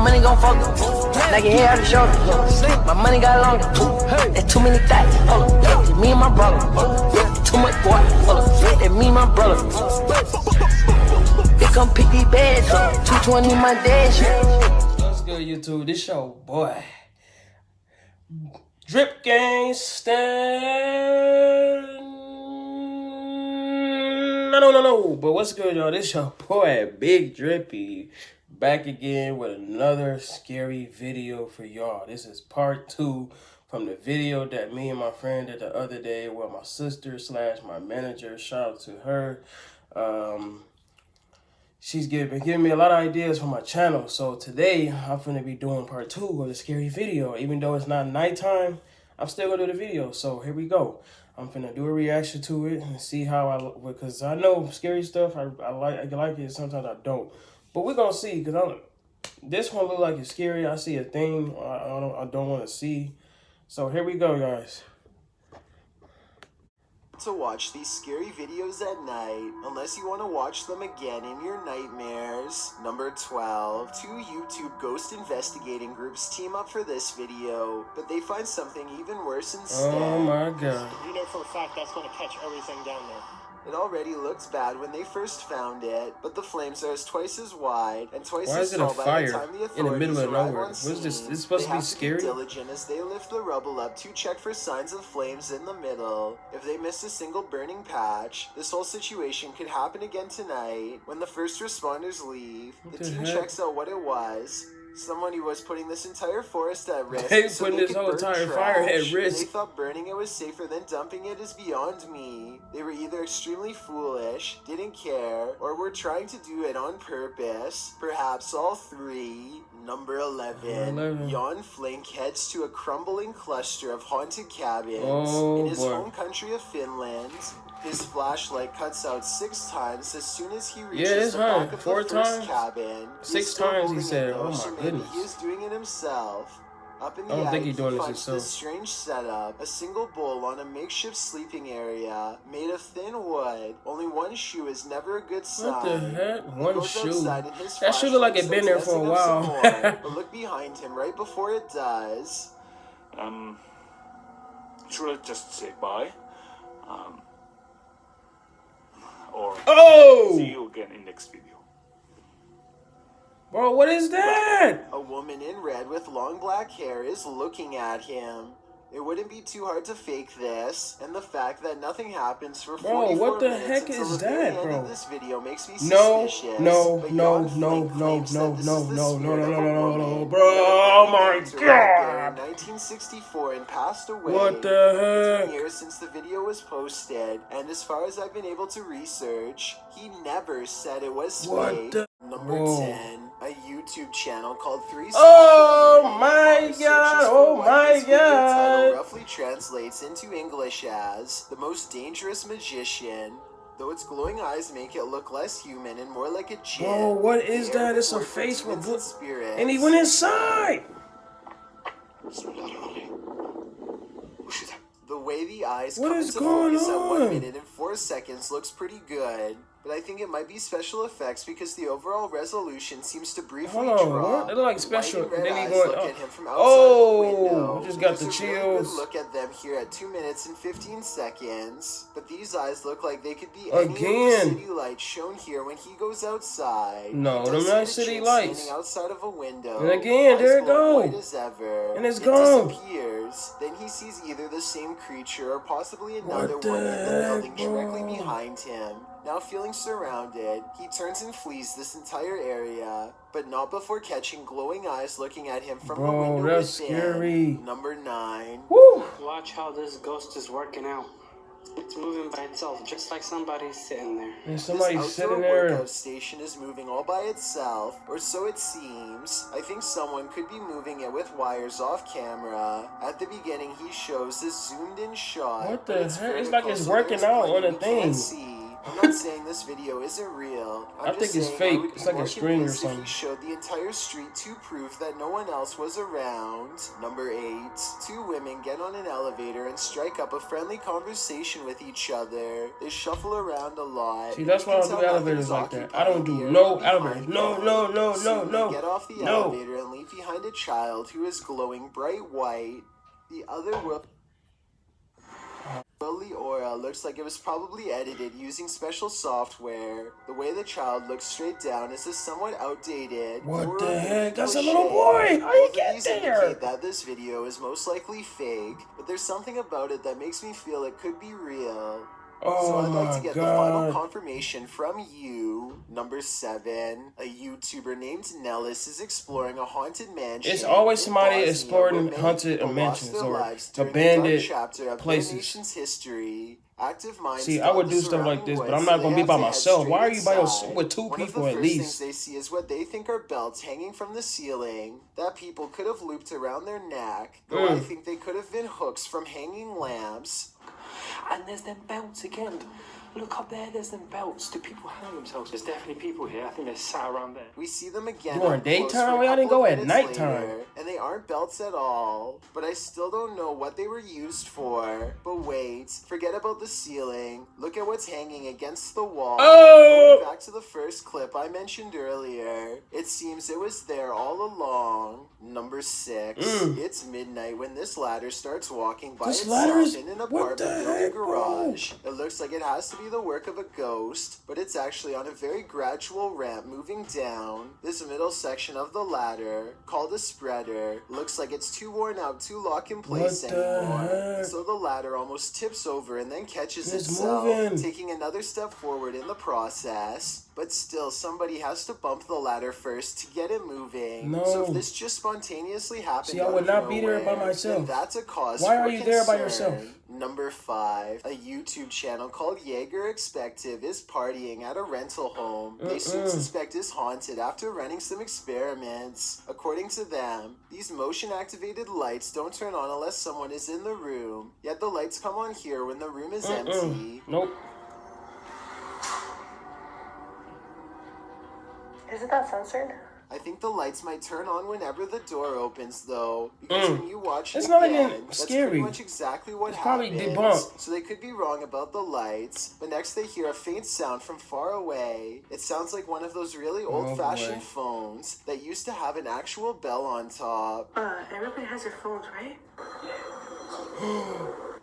money gon' fuck up. Like your hair out the shoulder. My money got longer. There's too many thoughts. Hold up. It's me and my brother. Too much boy. Hold up. It's me and my brother. They come pick these bags up. 220 my dash. What's good, YouTube? This show, boy. Drip Gangsta. No. But what's good, y'all? This your boy, Big Drippy, back again with another scary video for y'all. This is part 2 from the video that me and my friend did the other day with my sister / my manager. Shout out to her. She's been giving me a lot of ideas for my channel. So today, I'm going to be doing part 2 of the scary video. Even though it's not nighttime, I'm still going to do the video. So here we go. I'm going to do a reaction to it and see how I look. Because I know scary stuff, I like it. Sometimes I don't. But we're going to see. Because this one look like it's scary. I see a thing I don't want to see. So here we go, guys. To watch these scary videos at night, unless you want to watch them again in your nightmares. Number 12. 2 YouTube ghost investigating groups team up for this video, but they find something even worse instead. Oh my god. You know for a fact that's going to catch everything down there. It already looks bad when they first found it, but the flames are twice as wide and twice Why as is it a tall by fire the time the in the middle authorities of arrive nowhere? on What is this? scene. This supposed to be They have scary? to be diligent as they lift the rubble up to check for signs of flames in the middle. If they miss a single burning patch, this whole situation could happen again tonight. When the first responders leave, the team checks out what it was. Someone who was putting this entire forest at risk. They so putting they this could whole burn entire trash. fire at risk. They thought burning it was safer than dumping it is beyond me. They were either extremely foolish, didn't care, or were trying to do it on purpose. Perhaps all three. Number 11. Jan Flink heads to a crumbling cluster of haunted cabins in his home country of Finland. His flashlight cuts out 6 times as soon as he reaches the back of the first cabin. 6 times he said, oh my goodness. He is doing it himself. Up in the I don't think attic, he's doing he this finds himself. this strange setup, a single bowl on a makeshift sleeping area made of thin wood. Only one shoe is never a good sign. What the heck? One shoe? That That shoe look like it been there for a while. But look behind him right before it does. Should I just say bye? Or see you again in next video. Bro, what is that? A woman in red with long black hair is looking at him. It wouldn't be too hard to fake this, and the fact that nothing happens for 44 what the minutes heck until is the very that, end bro? of this video makes me No, suspicious. no, but no, Jan no, Flink no, claims no, that this no, is the no, spirit no, of no, a no, no, woman no, bro. Oh my who survived god. in 1964 and passed away. What the It's heck? been years since the video was posted, and as far as I've been able to research, he never said it was What fake. the? Number Whoa. 10, a YouTube channel called 3 Oh my god, oh my This video title god. roughly translates into English as The Most Dangerous Magician. Though its glowing eyes make it look less human and more like a jinn. Bro, what is the air that? It's a before face with demons blue. and spirits. And he went inside. The way the eyes What come is into going focus at 1 on? minute and 4 seconds looks pretty good. But I think it might be special effects because the overall resolution seems to briefly Hold on, drop. what? They look like special. White and And then red he eyes going look up. at him from outside the Oh, window. we just got There's the a really good chills. look at them here at 2 minutes and 15 seconds. But these eyes look like they could be any of the Again. city lights shown here when he goes outside. No, He them does not see the city chin lights. standing outside of a window. And again, there it eyes glow go. white as ever. And it's It gone. disappears. Then he sees either the same creature or possibly another What the one in the heck, building directly bro? behind him. Now feeling surrounded, he turns and flees this entire area, but not before catching glowing eyes looking at him from the Bro, window that's within. scary. Number 9. Woo. Watch how this ghost is working out. It's moving by itself, just like somebody's sitting there. And This somebody's outdoor sitting there. workout station is moving all by itself, or so it seems. I think someone could be moving it with wires off camera. At the beginning, he shows this zoomed-in shot. What the but heck? It's vertical, like it's so working there's out plenty on a we thing. can't see. I'm not saying this video isn't real. I think it's fake. It's like a string or something. If he showed the entire street to prove that no one else was around. Number 8. 2 women get on an elevator and strike up a friendly conversation with each other. They shuffle around a lot. See, that's why I don't do elevators like that. I don't do no elevators. No. Get off the elevator and leave behind a child who is glowing bright white. The other Willy aura looks like it was probably edited using special software. The way the child looks straight down is a somewhat outdated. What the heck? That's a little boy! How you get there? Indicate that this video is most likely fake, but there's something about it that makes me feel it could be real. So I'd like to get the final confirmation from you. Number 7. A YouTuber named Nellis is exploring a haunted mansion. It's always somebody exploring haunted mansions or abandoned places. History. Active minds. See, I would do stuff like this, but I'm not gonna be by myself. Why are you by yourself with 2 people at least? Things they see is what they think are belts hanging from the ceiling that people could have looped around their neck. Though I think they could have been hooks from hanging lamps. And there's them belts again. Look up there, there's them belts. Do people hang themselves? There's definitely people here. I think they're sat around there. We see them again during daytime. Why I didn't go at nighttime? And they aren't belts at all. But I still don't know what they were used for. But wait, forget about the ceiling. Look at what's hanging against the wall. Going back to the first clip I mentioned earlier. It seems it was there all along. Number 6. It's midnight when this ladder starts walking by itself in an apartment building garage. It looks like it has to be the work of a ghost, but it's actually on a very gradual ramp moving down. This middle section of the ladder, called a spreader, looks like it's too worn out to lock in place anymore. So the ladder almost tips over and then catches itself, taking another step forward in the process. But still, somebody has to bump the ladder first to get it moving. So if this just spontaneously happened, see, I would not be there by myself. That's a cause. Why are you there by yourself? Number 5. A YouTube channel called Jaeger Expective is partying at a rental home. They soon suspect it's haunted after running some experiments. According to them, these motion-activated lights don't turn on unless someone is in the room. Yet the lights come on here when the room is empty. Nope. Isn't that censored? I think the lights might turn on whenever the door opens, though, because when you watch it not again, even that's scary. pretty much exactly what probably happens. debunked. So they could be wrong about the lights, but next they hear a faint sound from far away. It sounds like one of those really old-fashioned phones that used to have an actual bell on top. Everybody has their phones, right?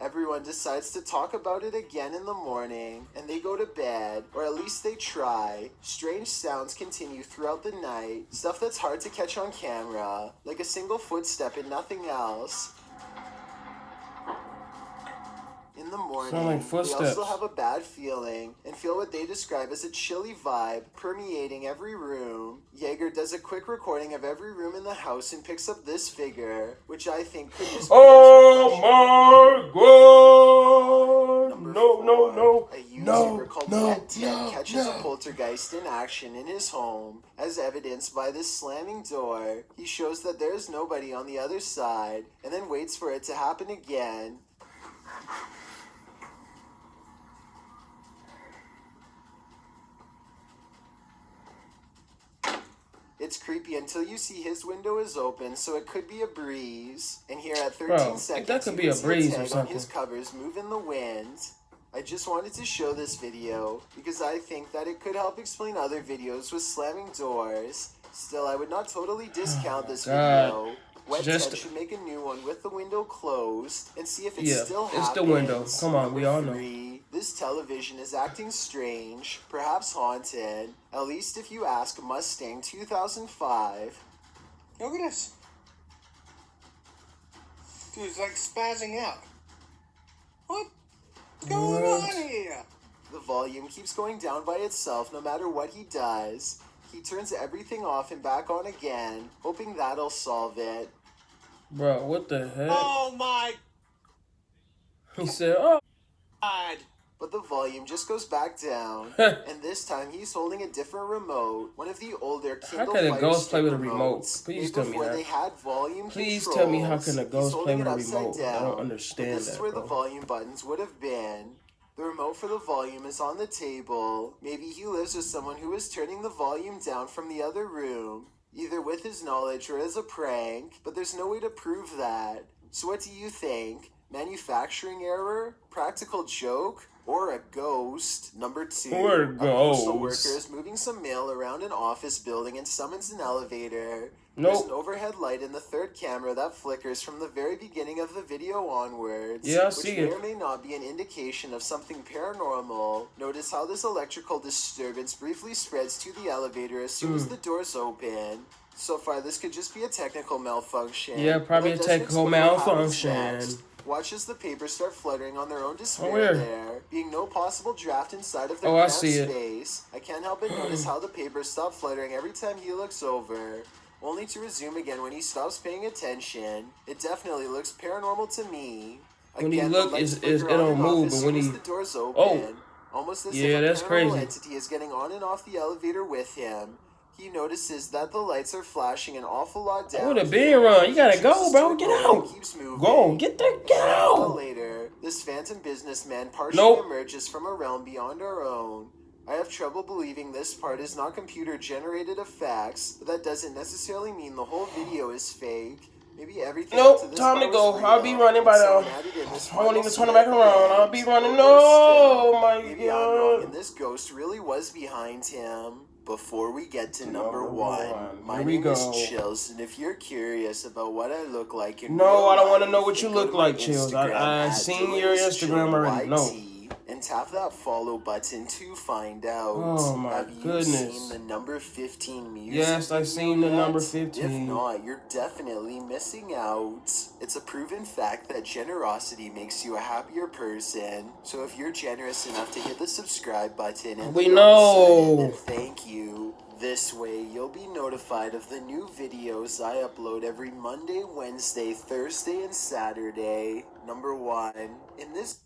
Everyone decides to talk about it again in the morning, and they go to bed, or at least they try. Strange sounds continue throughout the night, stuff that's hard to catch on camera, like a single footstep and nothing else. In the morning, they also have a bad feeling and feel what they describe as a chilly vibe permeating every room. Jaeger does a quick recording of every room in the house and picks up this figure, which I think could just be my god! Number No. 4. A YouTuber called Ted catches a poltergeist in action in his home. As evidenced by this slamming door, he shows that there is nobody on the other side, and then waits for it to happen again. It's creepy until you see his window is open, so it could be a breeze. And here at 13 seconds, that could be a breeze or something. His covers move in the wind. I just wanted to show this video because I think that it could help explain other videos with slamming doors. Still, I would not totally discount this video. Wet Ted should make a new one with the window closed and see if it still happens. It's the window. Come on, we all know. This television is acting strange, perhaps haunted, at least if you ask Mustang 2005. Look at this. Dude's like spazzing out. What's going on here? The volume keeps going down by itself no matter what he does. He turns everything off and back on again, hoping that'll solve it. Bro, what the heck? Oh my He said, oh. God. But the volume just goes back down, and this time he's holding a different remote, one of the older Kindle How can a ghost play with a remotes. remote? Please tell me Before that. they had volume Please controls, tell me how can a ghost he's play holding with a it upside remote? down. I don't understand This that, is where bro. the volume buttons would have been. The remote for the volume is on the table. Maybe he lives with someone who is turning the volume down from the other room, either with his knowledge or as a prank, but there's no way to prove that. So what do you think? Manufacturing error? Practical joke? Or a ghost? Number 2. Or a postal ghost. worker is moving some mail around an office building and summons an elevator. Nope. There's an overhead light in the third camera that flickers from the very beginning of the video onwards. Yeah, I see which may it. or may not be an indication of something paranormal. Notice how this electrical disturbance briefly spreads to the elevator as soon as the doors open. So far, this could just be a technical malfunction. Yeah, probably but a that doesn't technical explain what happens malfunction. next. Watch as the papers start fluttering on their own despair where? there. Being no possible draft inside of the Oh, I cramped see it. space, I can't help but notice how the papers stop fluttering every time he looks over, only to resume again when he stops paying attention. It definitely looks paranormal to me. When he Again, look, the lights it flicker on don't and off move, as but soon when as he- the doors open, Oh. almost as Yeah, if a that's paranormal crazy. entity is getting on and off the elevator with him. He notices that the lights are flashing an awful lot down. Oh, the bin run. You gotta go, bro. Get out. Keeps moving. Go. Get out. Later, this phantom businessman partially Nope. emerges from a realm beyond our own. I have trouble believing this part is not computer-generated effects, but that doesn't necessarily mean the whole video is fake. Maybe everything Nope, up to this time to part go. was I'll be real, running by and now. someone added in this I won't final even turn it scene back at the around. end. I'll be running. Or No, still, my maybe I'm wrong, God. and this ghost really was behind him. Before we get to Number number one, one. my Here we name is go. Chills, and if you're curious about what I look like in No, real I don't wanna life, know what you then go look to my like, Chills. Instagram I at seen your Instagram already. No. DelaysChillYT, and tap that follow button to find out. Oh, my Have you goodness. seen the number 15 music Yes, I've video seen the yet? number If 15. not, you're definitely missing out. It's a proven fact that generosity makes you a happier person. So if you're generous enough to hit the subscribe button and We the bell know. button, then thank you. This way, you'll be notified of the new videos I upload every Monday, Wednesday, Thursday, and Saturday. Number 1. In this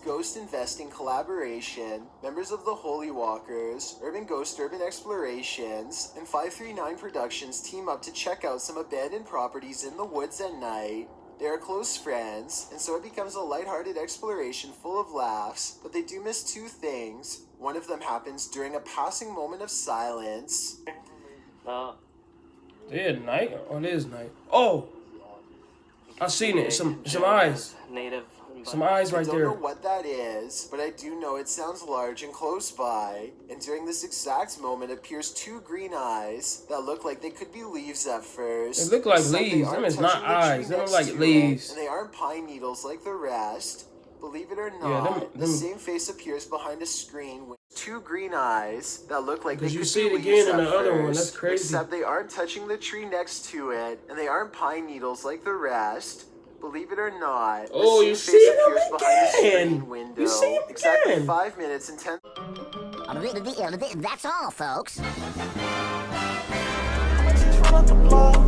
Ghost Investing collaboration, members of the Holy Walkers, Urban Ghost Urban Explorations, and 539 Productions team up to check out some abandoned properties in the woods at night. They are close friends, and so it becomes a lighthearted exploration full of laughs, but they do miss 2 things. One of them happens during a passing moment of silence. Dead night? Oh, it is night. Oh! I seen it. Some eyes. Native. Some eyes right I don't there. know what that is, but I do know it sounds large and close by. And during this exact moment appears 2 green eyes that look like they could be leaves at first. They look like except they leaves. aren't Them is not touching the tree eyes. Them look next like to leaves. it, and they aren't pine needles like the rest. Believe it or Yeah, not, the them- same face appears behind a screen with 2 green eyes that look like they Did you could see be it leaves again in at the other one? first, That's crazy. Except they aren't touching the tree next to it, and they aren't pine needles like the rest. Believe it or not, the Oh, same you face see them appears behind the again. screen window. You see them Exactly again. 5 minutes and 10. That's all, folks. Run up the block.